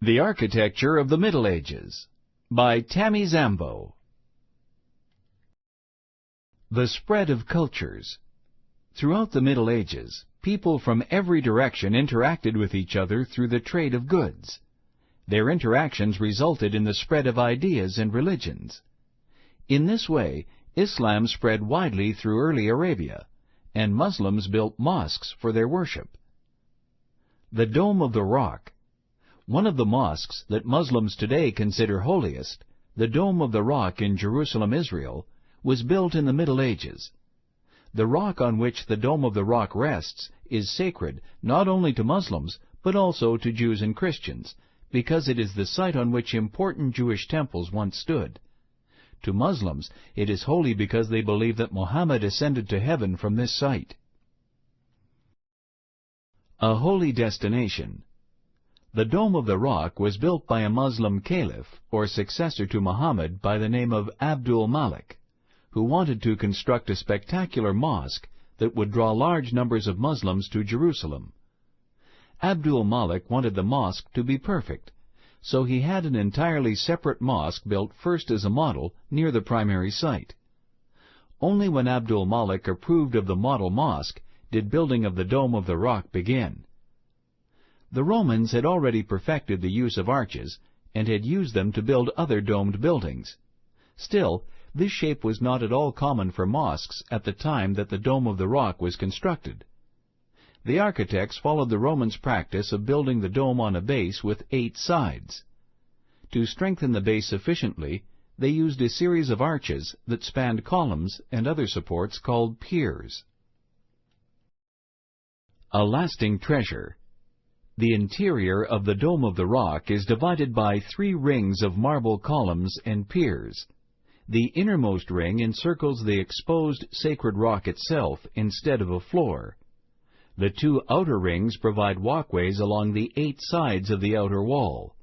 The Architecture of the Middle Ages by Tammy Zambo. The spread of cultures. Throughout the Middle Ages, people from every direction interacted with each other through the trade of goods. Their interactions resulted in the spread of ideas and religions. In this way, Islam spread widely through early Arabia, and Muslims built mosques for their worship. The Dome of the Rock. One of the mosques that Muslims today consider holiest, the Dome of the Rock in Jerusalem, Israel, was built in the Middle Ages. The rock on which the Dome of the Rock rests is sacred not only to Muslims, but also to Jews and Christians, because it is the site on which important Jewish temples once stood. To Muslims, it is holy because they believe that Muhammad ascended to heaven from this site. A holy destination. The Dome of the Rock was built by a Muslim caliph or successor to Muhammad by the name of Abdul Malik, who wanted to construct a spectacular mosque that would draw large numbers of Muslims to Jerusalem. Abdul Malik wanted the mosque to be perfect, so he had an entirely separate mosque built first as a model near the primary site. Only when Abdul Malik approved of the model mosque did building of the Dome of the Rock begin. The Romans had already perfected the use of arches and had used them to build other domed buildings. Still, this shape was not at all common for mosques at the time that the Dome of the Rock was constructed. The architects followed the Romans' practice of building the dome on a base with 8 sides. To strengthen the base sufficiently, they used a series of arches that spanned columns and other supports called piers. A lasting treasure. The interior of the Dome of the Rock is divided by 3 rings of marble columns and piers. The innermost ring encircles the exposed sacred rock itself instead of a floor. The 2 outer rings provide walkways along the 8 sides of the outer wall.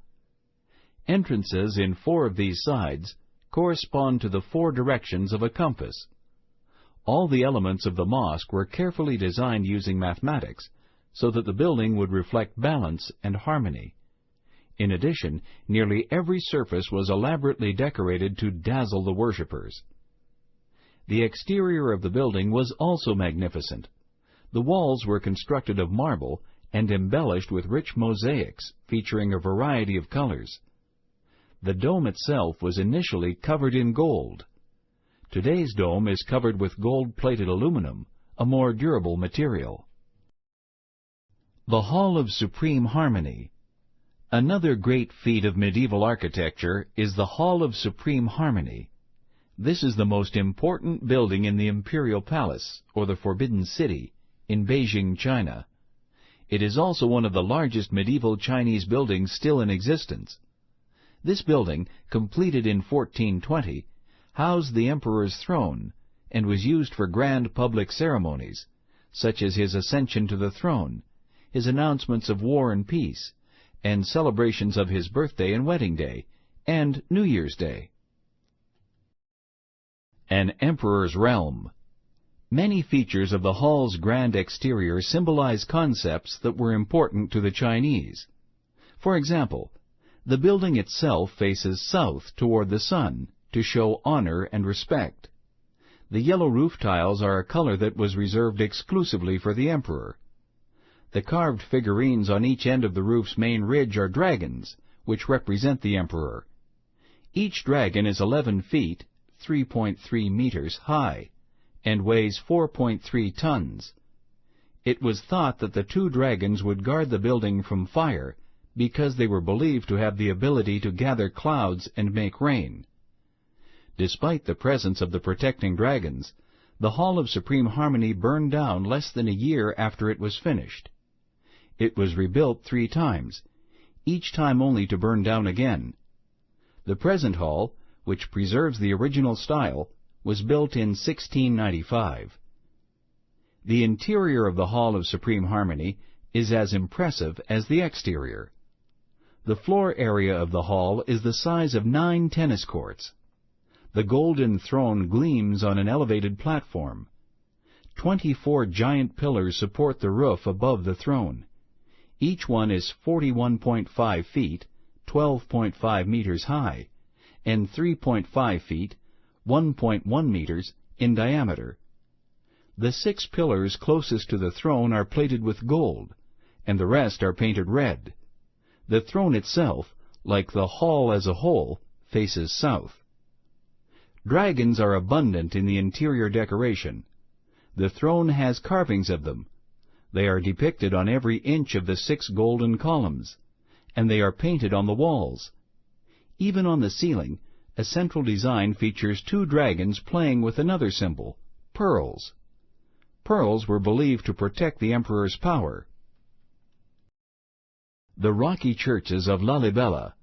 Entrances in 4 of these sides correspond to the 4 directions of a compass. All the elements of the mosque were carefully designed using mathematics, so that the building would reflect balance and harmony. In addition, nearly every surface was elaborately decorated to dazzle the worshippers. The exterior of the building was also magnificent. The walls were constructed of marble and embellished with rich mosaics featuring a variety of colors. The dome itself was initially covered in gold. Today's dome is covered with gold-plated aluminum, a more durable material. The Hall of Supreme Harmony. Another great feat of medieval architecture is the Hall of Supreme Harmony. This is the most important building in the Imperial Palace, or the Forbidden City, in Beijing, China. It is also one of the largest medieval Chinese buildings still in existence. This building, completed in 1420, housed the emperor's throne and was used for grand public ceremonies, such as his ascension to the throne, his announcements of war and peace, and celebrations of his birthday and wedding day, and New Year's Day. An emperor's realm. Many features of the hall's grand exterior symbolize concepts that were important to the Chinese. For example, the building itself faces south toward the sun to show honor and respect. The yellow roof tiles are a color that was reserved exclusively for the emperor. The carved figurines on each end of the roof's main ridge are dragons, which represent the emperor. Each dragon is 11 feet, 3.3 meters high, and weighs 4.3 tons. It was thought that the 2 dragons would guard the building from fire because they were believed to have the ability to gather clouds and make rain. Despite the presence of the protecting dragons, the Hall of Supreme Harmony burned down less than a year after it was finished. It was rebuilt 3 times, each time only to burn down again. The present hall, which preserves the original style, was built in 1695. The interior of the Hall of Supreme Harmony is as impressive as the exterior. The floor area of the hall is the size of 9 tennis courts. The golden throne gleams on an elevated platform. 24 giant pillars support the roof above the throne. Each one is 41.5 feet, 12.5 meters high, and 3.5 feet, 1.1 meters, in diameter. The 6 pillars closest to the throne are plated with gold, and the rest are painted red. The throne itself, like the hall as a whole, faces south. Dragons are abundant in the interior decoration. The throne has carvings of them. They are depicted on every inch of the 6 golden columns, and they are painted on the walls. Even on the ceiling, a central design features 2 dragons playing with another symbol, pearls. Pearls were believed to protect the emperor's power. The rocky churches of Lalibela.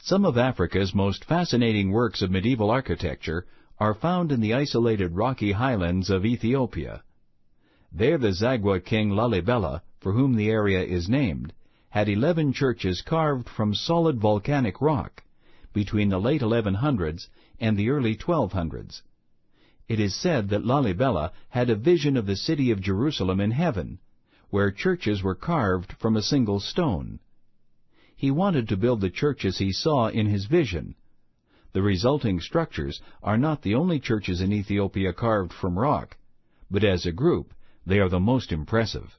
Some of Africa's most fascinating works of medieval architecture are found in the isolated rocky highlands of Ethiopia. There the Zagwa king Lalibela, for whom the area is named, had 11 churches carved from solid volcanic rock between the late 1100s and the early 1200s. It is said that Lalibela had a vision of the city of Jerusalem in heaven, where churches were carved from a single stone. He wanted to build the churches he saw in his vision. The resulting structures are not the only churches in Ethiopia carved from rock, but as a group they are the most impressive.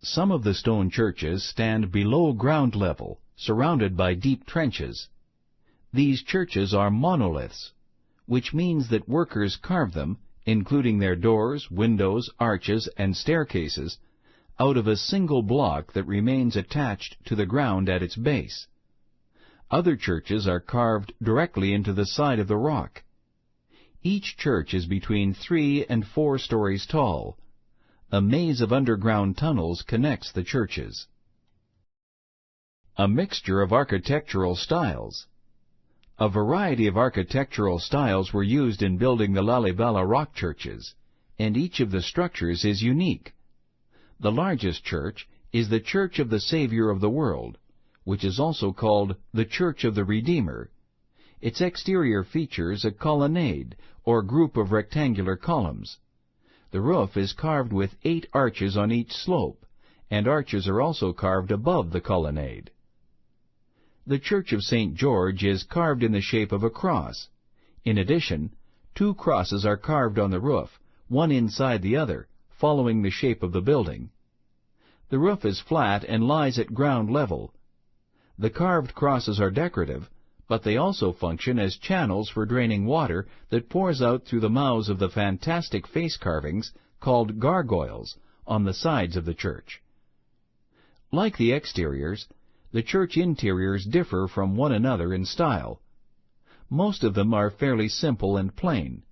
Some of the stone churches stand below ground level, surrounded by deep trenches. These churches are monoliths, which means that workers carve them, including their doors, windows, arches, and staircases, out of a single block that remains attached to the ground at its base. Other churches are carved directly into the side of the rock. Each church is between 3 and 4 stories tall. A maze of underground tunnels connects the churches. A mixture of architectural styles. A variety of architectural styles were used in building the Lalibela rock churches, and each of the structures is unique. The largest church is the Church of the Savior of the World, which is also called the Church of the Redeemer. Its exterior features a colonnade, or group of rectangular columns. The roof is carved with 8 arches on each slope, and arches are also carved above the colonnade. The Church of St. George is carved in the shape of a cross. In addition, 2 crosses are carved on the roof, one inside the other, following the shape of the building. The roof is flat and lies at ground level. The carved crosses are decorative, but they also function as channels for draining water that pours out through the mouths of the fantastic face carvings called gargoyles on the sides of the church. Like the exteriors, the church interiors differ from one another in style. Most of them are fairly simple and plain,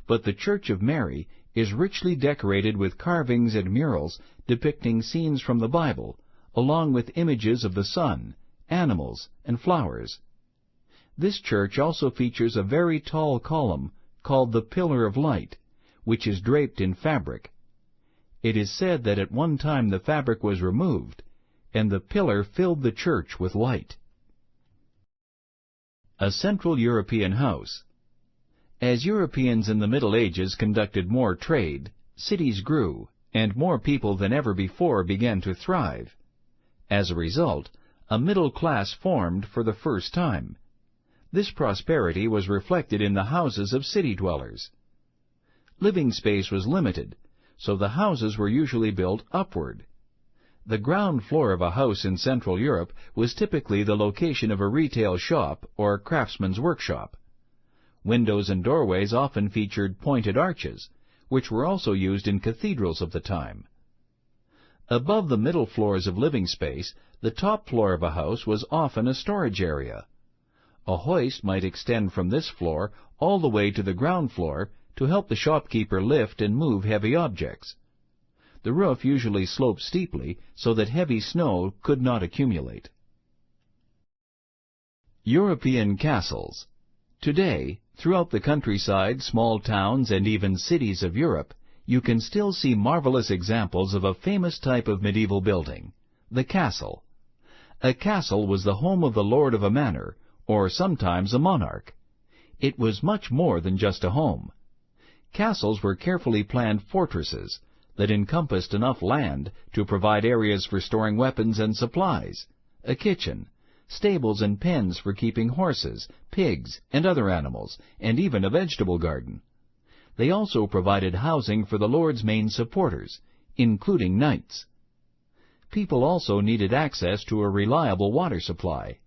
but the Church of Mary is richly decorated with carvings and murals depicting scenes from the Bible, along with images of the sun, animals, and flowers. This church also features a very tall column called the Pillar of Light, which is draped in fabric. It is said that at one time the fabric was removed, and the pillar filled the church with light. A Central European house. As Europeans in the Middle Ages conducted more trade, cities grew, and more people than ever before began to thrive. As a result, a middle class formed for the first time. This prosperity was reflected in the houses of city dwellers. Living space was limited, so the houses were usually built upward. The ground floor of a house in Central Europe was typically the location of a retail shop or craftsman's workshop. Windows and doorways often featured pointed arches, which were also used in cathedrals of the time. Above the middle floors of living space, the top floor of a house was often a storage area. A hoist might extend from this floor all the way to the ground floor to help the shopkeeper lift and move heavy objects. The roof usually sloped steeply so that heavy snow could not accumulate. European castles. Today, throughout the countryside, small towns, and even cities of Europe, you can still see marvelous examples of a famous type of medieval building, the castle. A castle was the home of the lord of a manor, or sometimes a monarch. It was much more than just a home. Castles were carefully planned fortresses that encompassed enough land to provide areas for storing weapons and supplies, a kitchen, stables and pens for keeping horses, pigs, and other animals, and even a vegetable garden. They also provided housing for the Lord's main supporters, including knights. People also needed access to a reliable water supply.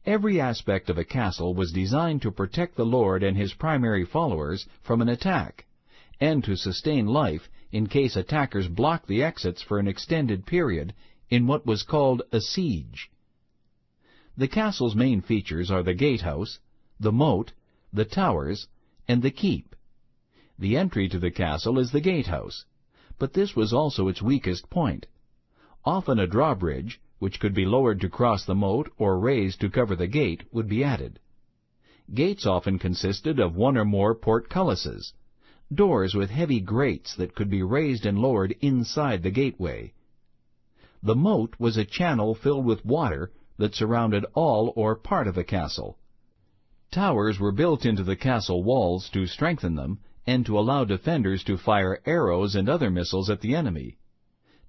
Every aspect of a castle was designed to protect the Lord and his primary followers from an attack, and to sustain life in case attackers blocked the exits for an extended period in what was called a siege. The castle's main features are the gatehouse, the moat, the towers, and the keep. The entry to the castle is the gatehouse, but this was also its weakest point. Often a drawbridge, which could be lowered to cross the moat or raised to cover the gate, would be added. Gates often consisted of one or more portcullises, doors with heavy grates that could be raised and lowered inside the gateway. The moat was a channel filled with water that surrounded all or part of the castle. Towers were built into the castle walls to strengthen them and to allow defenders to fire arrows and other missiles at the enemy.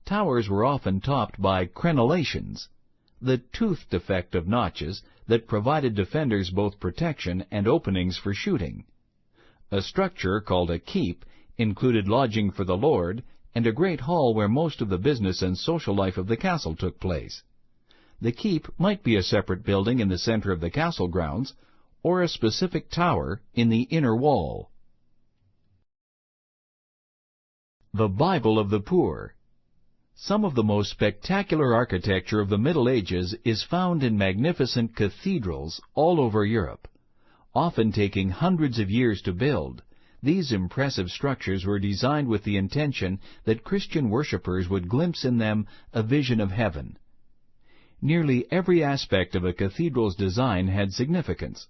Towers were often topped by crenellations, the toothed effect of notches that provided defenders both protection and openings for shooting. A structure called a keep included lodging for the lord and a great hall where most of the business and social life of the castle took place. The keep might be a separate building in the center of the castle grounds, or a specific tower in the inner wall. The Bible of the Poor. Some of the most spectacular architecture of the Middle Ages is found in magnificent cathedrals all over Europe. Often taking hundreds of years to build, these impressive structures were designed with the intention that Christian worshippers would glimpse in them a vision of heaven. Nearly every aspect of a cathedral's design had significance.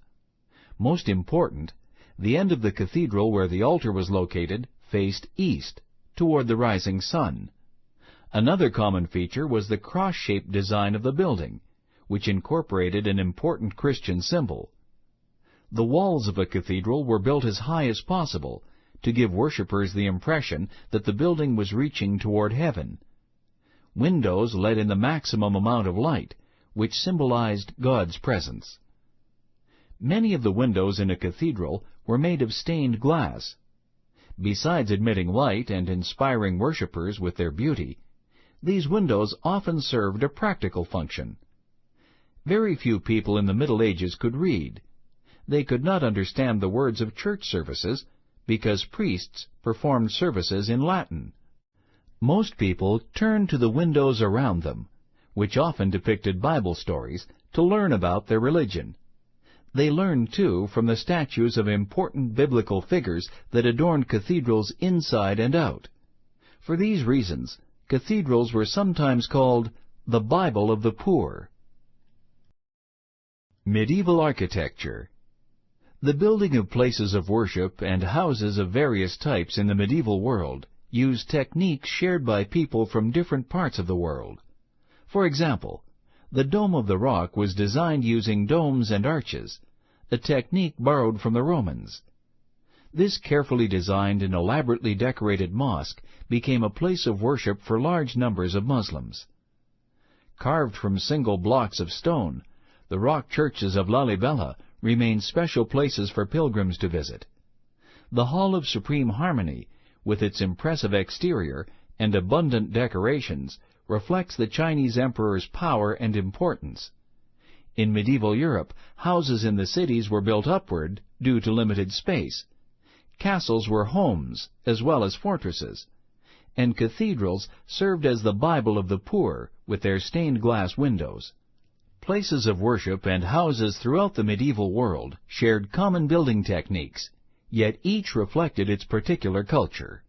Most important, the end of the cathedral where the altar was located faced east, toward the rising sun. Another common feature was the cross-shaped design of the building, which incorporated an important Christian symbol. The walls of a cathedral were built as high as possible to give worshippers the impression that the building was reaching toward heaven. Windows let in the maximum amount of light, which symbolized God's presence. Many of the windows in a cathedral were made of stained glass. Besides admitting light and inspiring worshippers with their beauty, these windows often served a practical function. Very few people in the Middle Ages could read. They could not understand the words of church services because priests performed services in Latin. Most people turned to the windows around them, which often depicted Bible stories, to learn about their religion. They learned, too, from the statues of important biblical figures that adorned cathedrals inside and out. For these reasons, cathedrals were sometimes called the Bible of the Poor. Medieval architecture. The building of places of worship and houses of various types in the medieval world used techniques shared by people from different parts of the world. For example, the Dome of the Rock was designed using domes and arches, a technique borrowed from the Romans. This carefully designed and elaborately decorated mosque became a place of worship for large numbers of Muslims. Carved from single blocks of stone, the rock churches of Lalibela remain special places for pilgrims to visit. The Hall of Supreme Harmony, with its impressive exterior and abundant decorations, reflects the Chinese emperor's power and importance. In medieval Europe, houses in the cities were built upward due to limited space. Castles were homes as well as fortresses, and cathedrals served as the Bible of the poor with their stained glass windows. Places of worship and houses throughout the medieval world shared common building techniques, yet each reflected its particular culture.